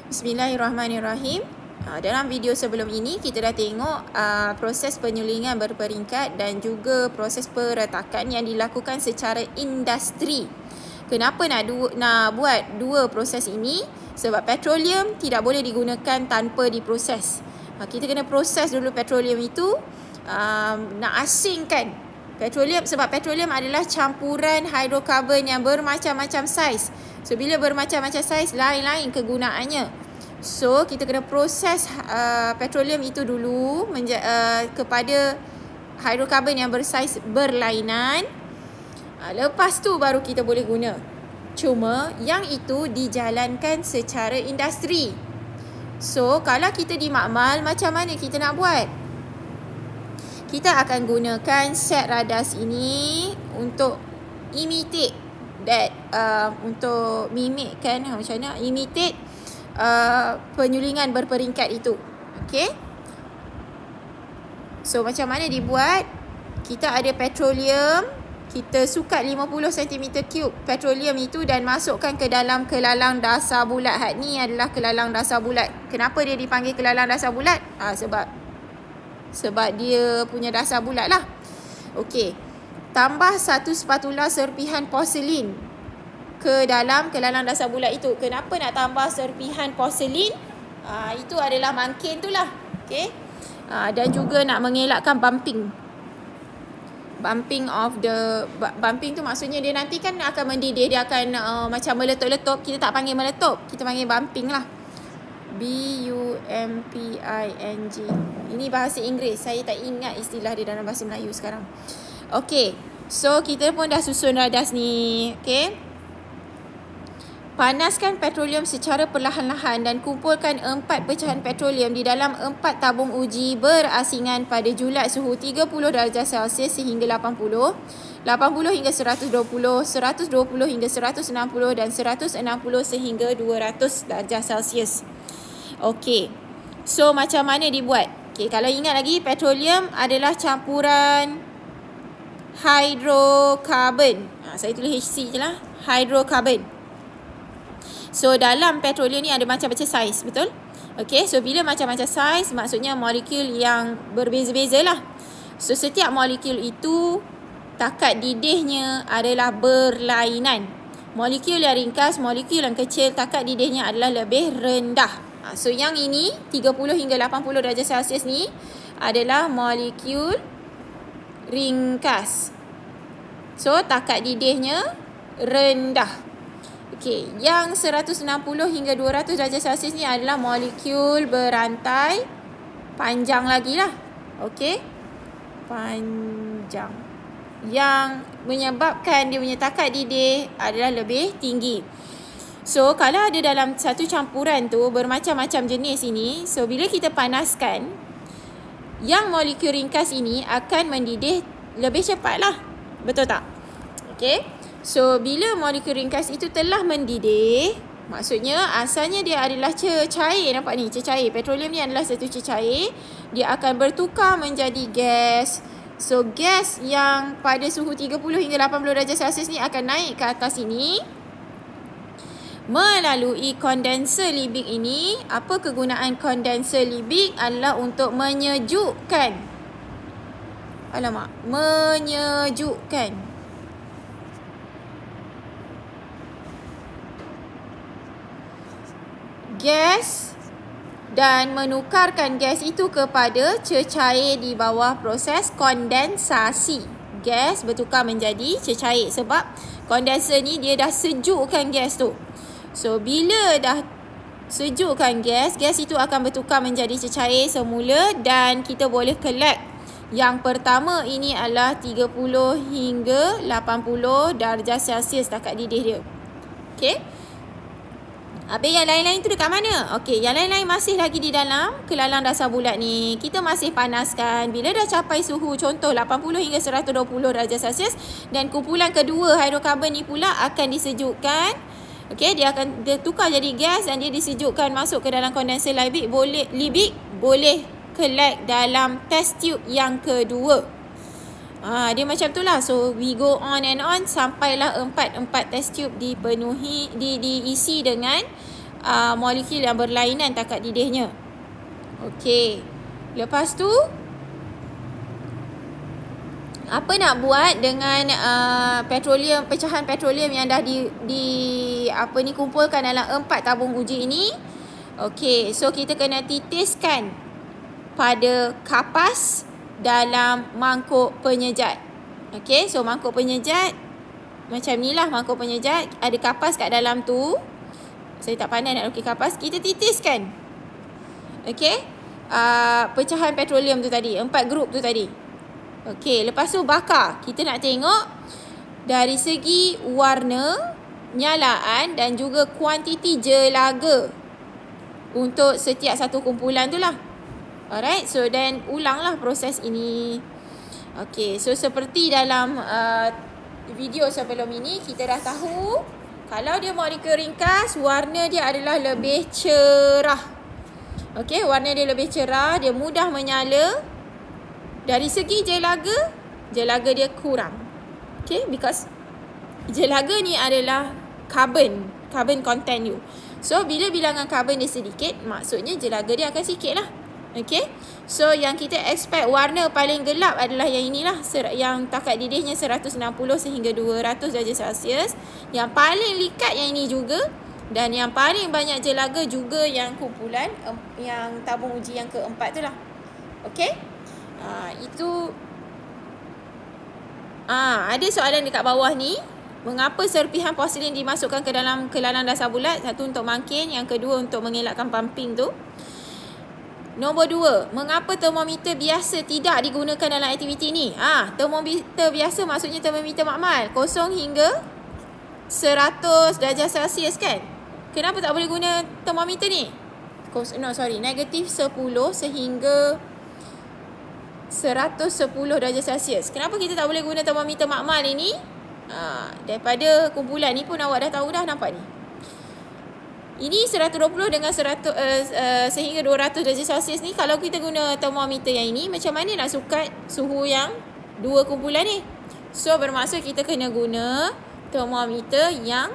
Bismillahirrahmanirrahim. Dalam video sebelum ini kita dah tengok proses penyulingan berperingkat dan juga proses peretakan yang dilakukan secara industri. Kenapa nak buat dua proses ini? Sebab petroleum tidak boleh digunakan tanpa diproses. Kita kena proses dulu petroleum itu, nak asingkan petroleum, sebab petroleum adalah campuran hidrokarbon yang bermacam-macam saiz. So bila bermacam-macam saiz, lain-lain kegunaannya. So kita kena proses petroleum itu dulu kepada hidrokarbon yang bersaiz berlainan. Lepas tu baru kita boleh guna. Cuma yang itu dijalankan secara industri. So kalau kita di makmal, macam mana kita nak buat? Kita akan gunakan set radas ini untuk imitate untuk mimikkan macam mana imitate penyulingan berperingkat itu. Okay. So macam mana dibuat? Kita ada petroleum, kita sukat 50 cm3 petroleum itu dan masukkan ke dalam kelalang dasar bulat. Ni adalah kelalang dasar bulat. Kenapa dia dipanggil kelalang dasar bulat? Sebab dia punya dasar bulat lah. Okey. Tambah satu spatula serpihan porselin ke dalam kelalang dasar bulat itu. Kenapa nak tambah serpihan porselin? Itu adalah mangkin tu lah. Okay. Dan juga nak mengelakkan bumping. Bumping tu maksudnya dia nanti kan akan mendidih. Dia akan macam meletup-letup. Kita tak panggil meletup, kita panggil bumping lah. bumping. Ini bahasa Inggeris. Saya tak ingat istilah dia dalam bahasa Melayu sekarang. Okey. So kita pun dah susun radas ni. Okey. Panaskan petroleum secara perlahan-lahan dan kumpulkan 4 pecahan petroleum di dalam 4 tabung uji berasingan pada julat suhu 30 darjah Celsius sehingga 80, 80 hingga 120, 120 hingga 160 dan 160 sehingga 200 darjah Celsius. Okey. So macam mana dibuat? Okey, kalau ingat lagi, petroleum adalah campuran hidrokarbon. Saya tulis HC je lah. Hidrokarbon. So dalam petroleum ni ada macam-macam saiz, betul? Okey, so bila macam-macam saiz, maksudnya molekul yang berbeza-beza lah. So setiap molekul itu takat didihnya adalah berlainan. Molekul yang ringkas, molekul yang kecil, takat didihnya adalah lebih rendah. So yang ini 30 hingga 80 darjah Celsius ni adalah molekul ringkas. So takat didihnya rendah. Okey, yang 160 hingga 200 darjah Celsius ni adalah molekul berantai panjang lagi lah. Okey, panjang, yang menyebabkan dia punya takat didih adalah lebih tinggi. So kalau ada dalam satu campuran tu bermacam-macam jenis ini, so bila kita panaskan, yang molekul ringkas ini akan mendidih lebih cepat lah. Betul tak? Okey. So bila molekul ringkas itu telah mendidih, maksudnya asalnya dia adalah cecair. Nampak ni, cecair. Petroleum ni adalah satu cecair. Dia akan bertukar menjadi gas. So gas yang pada suhu 30 hingga 80 darjah Celsius ni akan naik ke atas ini melalui kondenser Liebig ini. Apa kegunaan kondenser Liebig? Adalah untuk menyejukkan. Menyejukkan gas dan menukarkan gas itu kepada cecair di bawah proses kondensasi. Gas bertukar menjadi cecair sebab kondenser ni dia dah sejukkan gas tu. So bila dah sejukkan gas, gas itu akan bertukar menjadi cecair semula dan kita boleh collect. Yang pertama ini adalah 30 hingga 80 darjah Celsius takat didih dia. Okey. Habis yang lain-lain tu dekat mana? Okey, yang lain-lain masih lagi di dalam kelalang dasar bulat ni. Kita masih panaskan. Bila dah capai suhu contoh 80 hingga 120 darjah Celsius dan kumpulan kedua hidrokarbon ni pula akan disejukkan. Okey, dia akan tukar jadi gas dan dia disejukkan masuk ke dalam kondenser Liebig. Boleh collect dalam test tube yang kedua. Dia macam tu lah. So we go on and on sampailah 4 test tube dipenuhi, diisi dengan molekul yang berlainan takat didihnya. Okey. Lepas tu apa nak buat dengan petroleum, pecahan petroleum yang dah kumpulkan dalam 4 tabung uji ini? Okey, so kita kena titiskan pada kapas dalam mangkuk penyejat. Okey, so mangkuk penyejat macam ni lah, mangkuk penyejat ada kapas kat dalam tu. Saya tak pandai nak lukis kapas. Kita titiskan, okey, pecahan petroleum tu tadi, 4 grup tu tadi. Okey, lepas tu bakar. Kita nak tengok dari segi warna, nyalaan dan juga kuantiti jelaga untuk setiap satu kumpulan tu lah. Alright, so then ulanglah proses ini. Okey, so seperti dalam video sebelum ini, kita dah tahu kalau dia molekul ringkas, warna dia adalah lebih cerah. Okey, warna dia lebih cerah, dia mudah menyala. Dari segi jelaga, jelaga dia kurang. Okay, because jelaga ni adalah carbon content you. So, bila bilangan carbon dia sedikit, maksudnya jelaga dia akan sikit lah. Okay, so yang kita expect warna paling gelap adalah yang inilah, yang takat didihnya 160 sehingga 200 darjah Celsius. Yang paling likat yang ini juga. Dan yang paling banyak jelaga juga yang kumpulan, yang tabung uji yang keempat tu lah. Okay, itu ada soalan dekat bawah ni. Mengapa serpihan porselin dimasukkan ke dalam kelalang dasar bulat? Satu, untuk makin. Yang kedua, untuk mengelakkan pumping tu. Nombor 2, mengapa termometer biasa tidak digunakan dalam aktiviti ni? Termometer biasa maksudnya termometer makmal 0 hingga 100 darjah Celsius kan? Kenapa tak boleh guna termometer ni? Negatif 10 sehingga 110 darjah Celsius. Kenapa kita tak boleh guna termometer makmal ini? Daripada kumpulan ni pun awak dah tahu dah, nampak ni. Ini 120 dengan 100 sehingga 200 darjah Celsius ni. Kalau kita guna termometer yang ini, macam mana nak sukat suhu yang dua kumpulan ni? So bermaksud kita kena guna termometer yang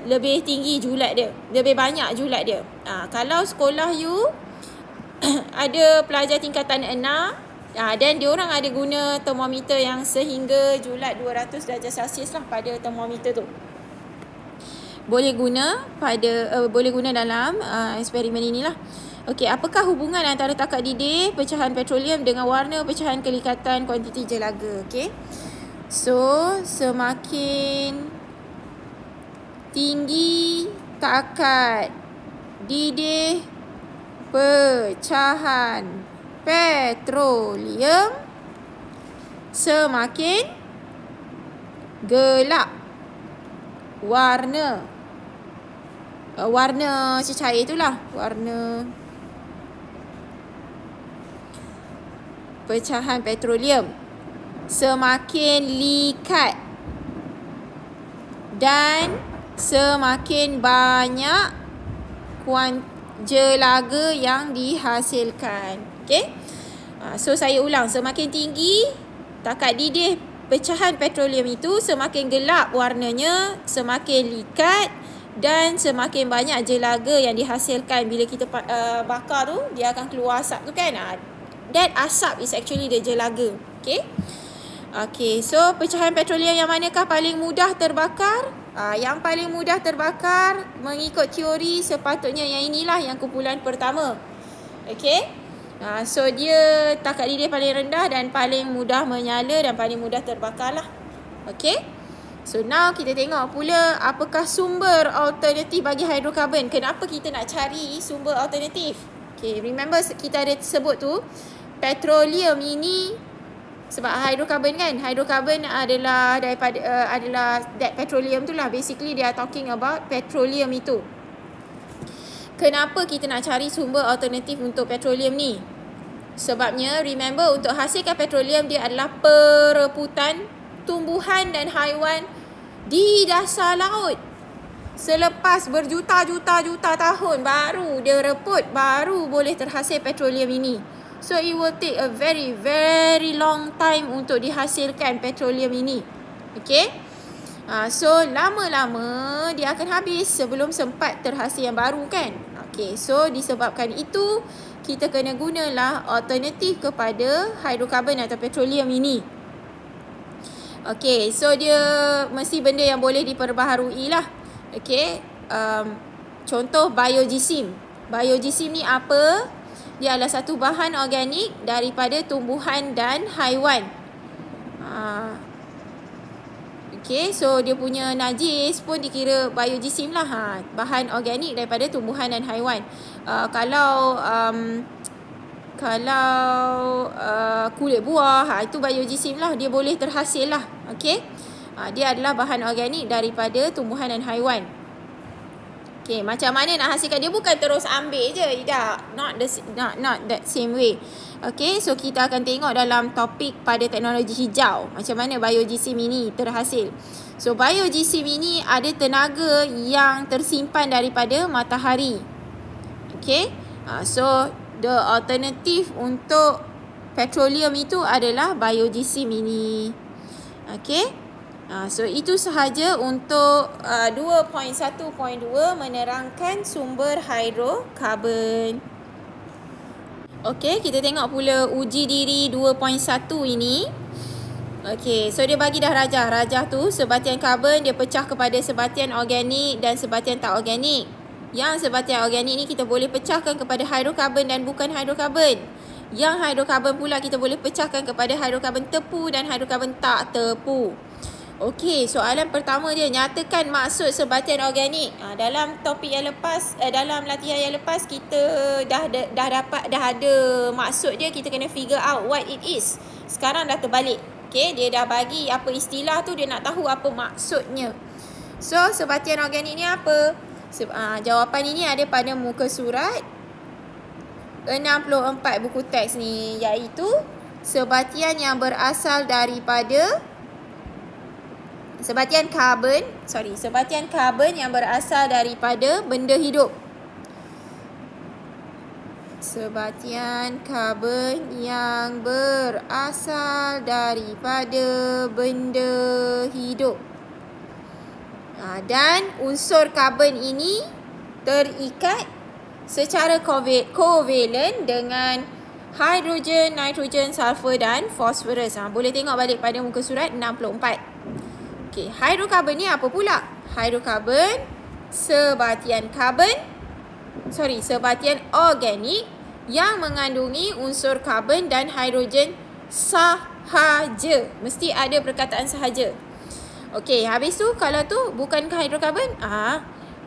lebih tinggi julat dia, lebih banyak julat dia. Kalau sekolah you ada pelajar tingkatan 6, dan diorang ada guna termometer yang sehingga julat 200 darjah Celsius lah pada termometer tu. Boleh guna dalam eksperimen inilah. Okey, apakah hubungan antara takat didih pecahan petroleum dengan warna pecahan kelikatan kuantiti jelaga? Okey. So, semakin tinggi takat didih pecahan petroleum, semakin gelap warna cecair itulah, warna pecahan petroleum. Semakin likat dan semakin banyak jelaga yang dihasilkan. Okay, so saya ulang. Semakin tinggi takat didih pecahan petroleum itu, semakin gelap warnanya, semakin likat dan semakin banyak jelaga yang dihasilkan. Bila kita bakar tu, dia akan keluar asap tu kan. That asap is actually the jelaga. Okay, so pecahan petroleum yang manakah paling mudah terbakar? Yang paling mudah terbakar mengikut teori sepatutnya yang inilah, yang kumpulan pertama. Okay, so dia takat didih paling rendah dan paling mudah menyala dan paling mudah terbakar lah. Okay, so now kita tengok pula apakah sumber alternatif bagi hidrokarbon. Kenapa kita nak cari sumber alternatif? Okay, remember kita ada sebut tu petroleum ini sebab hidrokarbon kan. Hidrokarbon adalah daripada adalah that petroleum tu lah. Basically they are talking about petroleum itu. Kenapa kita nak cari sumber alternatif untuk petroleum ni? Sebabnya remember, untuk hasilkan petroleum dia adalah perebutan tumbuhan dan haiwan di dasar laut. Selepas berjuta-juta tahun baru dia reput, baru boleh terhasil petroleum ini. So it will take a very very long time untuk dihasilkan petroleum ini. Okay, So lama-lama dia akan habis sebelum sempat terhasil yang baru kan. Okey, so disebabkan itu kita kena gunalah alternatif kepada hidrokarbon atau petroleum ini. Okey, so dia mesti benda yang boleh diperbaharui lah. Okey, contoh biogysim. Biogysim ni apa? Dia adalah satu bahan organik daripada tumbuhan dan haiwan. Okay, so dia punya najis pun dikira biogysim lah. Bahan organik daripada tumbuhan dan haiwan. Kalau kulit buah, itu biogysim lah. Dia boleh terhasil lah. Okay, dia adalah bahan organik daripada tumbuhan dan haiwan. Okay, macam mana nak hasilkan? Dia bukan terus ambil je. Tak, not that same way. Okay, so kita akan tengok dalam topik pada teknologi hijau macam mana biogysim ini terhasil. So biogysim ini ada tenaga yang tersimpan daripada matahari. Okay, so the alternative untuk petroleum itu adalah biogysim ini. Okay, so itu sahaja untuk 2.1.2 menerangkan sumber hidrokarbon. Okey, kita tengok pula uji diri 2.1 ini. Okey, so dia bagi dah rajah. Rajah tu sebatian karbon dia pecah kepada sebatian organik dan sebatian tak organik. Yang sebatian organik ni kita boleh pecahkan kepada hidrokarbon dan bukan hidrokarbon. Yang hidrokarbon pula kita boleh pecahkan kepada hidrokarbon tepu dan hidrokarbon tak tepu. Okey, soalan pertama dia, nyatakan maksud sebatian organik. Dalam topik yang lepas, dalam latihan yang lepas kita dah ada maksud dia, kita kena figure out what it is. Sekarang dah terbalik. Okey, dia dah bagi apa istilah tu, dia nak tahu apa maksudnya. So, sebatian organik ni apa? Jawapan ini ada pada muka surat 64 buku teks ni, iaitu sebatian yang berasal daripada sebatian karbon yang berasal daripada benda hidup. Sebatian karbon yang berasal daripada benda hidup. Dan unsur karbon ini terikat secara kovalen dengan hidrogen, nitrogen, sulfur dan fosforus. Boleh tengok balik pada muka surat 64. Okey, hidrokarbon ni apa pula? Hidrokarbon sebatian organik yang mengandungi unsur karbon dan hidrogen sahaja. Mesti ada perkataan sahaja. Okey, habis tu kalau tu bukankah hidrokarbon?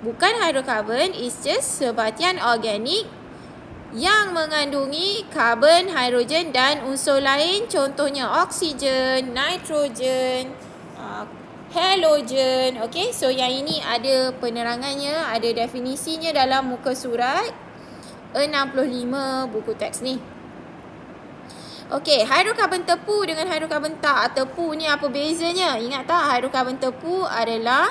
Bukan hidrokarbon, is just sebatian organik yang mengandungi karbon, hidrogen dan unsur lain, contohnya oksigen, nitrogen, halogen. Okey, so yang ini ada penerangannya, ada definisinya dalam muka surat 65 buku teks ni. Okey, hidrokarbon tepu dengan hidrokarbon tak tepu ni apa bezanya? Ingat tak, hidrokarbon tepu adalah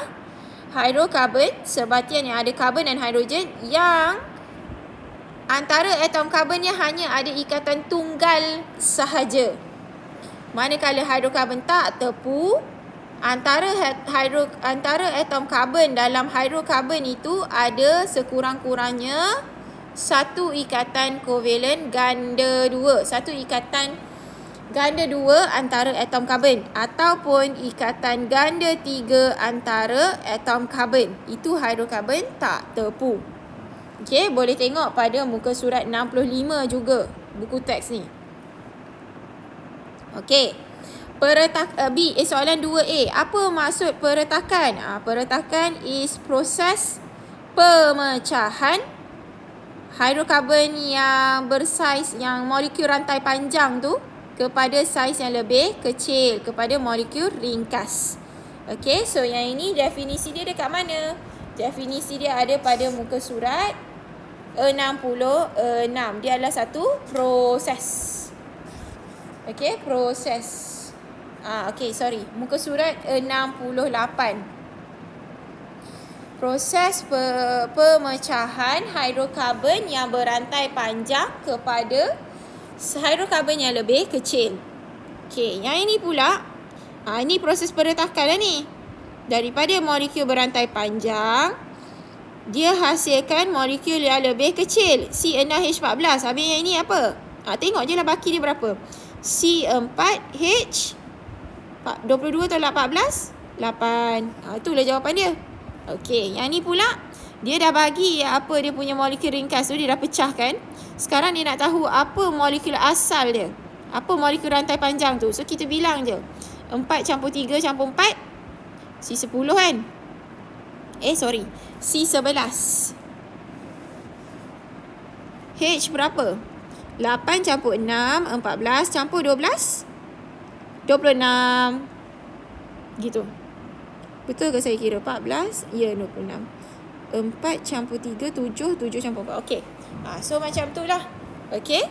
hidrokarbon sebatian yang ada karbon dan hidrogen yang antara atom karbonnya hanya ada ikatan tunggal sahaja. Manakala hidrokarbon tak tepu, antara atom karbon dalam hidrokarbon itu ada sekurang-kurangnya satu ikatan kovalen ganda 2. Satu ikatan ganda 2 antara atom karbon ataupun ikatan ganda 3 antara atom karbon. Itu hidrokarbon tak tepu. Okey, boleh tengok pada muka surat 65 juga buku teks ni. Okey. Soalan 2A. Apa maksud peretakan? Peretakan is proses pemecahan hidrokarbon yang bersaiz, yang molekul rantai panjang tu kepada saiz yang lebih kecil, kepada molekul ringkas. Okey, so yang ini definisi dia dekat mana? Definisi dia ada pada muka surat 66. Dia adalah satu proses. Okey, proses. Muka surat 68. Proses pemecahan hidrokarbon yang berantai panjang kepada hidrokarbon yang lebih kecil. Okey, yang ini pula, ini proses peretakan lah ni. daripada molekul berantai panjang, dia hasilkan molekul yang lebih kecil, C6H14. Habis yang ini apa? Tengok je lah baki dia berapa. C4H 22 tolak 14, 8. Itulah jawapan dia. Okey, yang ni pula dia dah bagi apa dia punya molekul ringkas tu, dia dah pecahkan. Sekarang dia nak tahu apa molekul asal dia, apa molekul rantai panjang tu. So kita bilang je 4 campur 3 campur 4, C10 kan. C11. H berapa? 8 campur 6, 14 campur 12, 26. Gitu. Betul ke saya kira 14? Ya, 26. 4 campur 3, 7, 7 campur 4. Okey. So macam tu lah. Okey.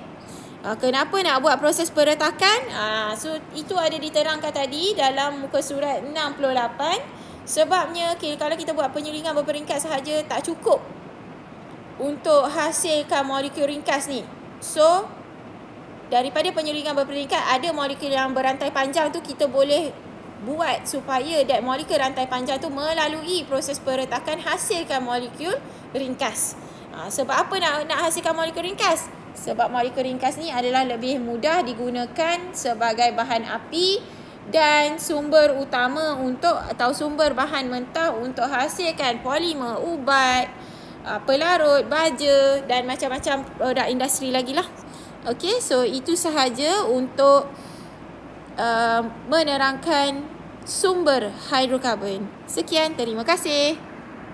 Kenapa nak buat proses peretakan? So itu ada diterangkan tadi dalam muka surat 68. Sebabnya kalau kita buat penyelingan berperingkat sahaja tak cukup untuk hasilkan molekul ringkas ni. So daripada penyelingan berperingkat, ada molekul yang berantai panjang tu kita boleh buat supaya molekul rantai panjang tu melalui proses peretakan hasilkan molekul ringkas. Sebab apa nak hasilkan molekul ringkas? Sebab molekul ringkas ni adalah lebih mudah digunakan sebagai bahan api dan sumber utama atau sumber bahan mentah untuk hasilkan polimer, ubat, pelarut, baja dan macam-macam produk industri lagi lah. Okey, so itu sahaja untuk menerangkan sumber hidrokarbon. Sekian, terima kasih.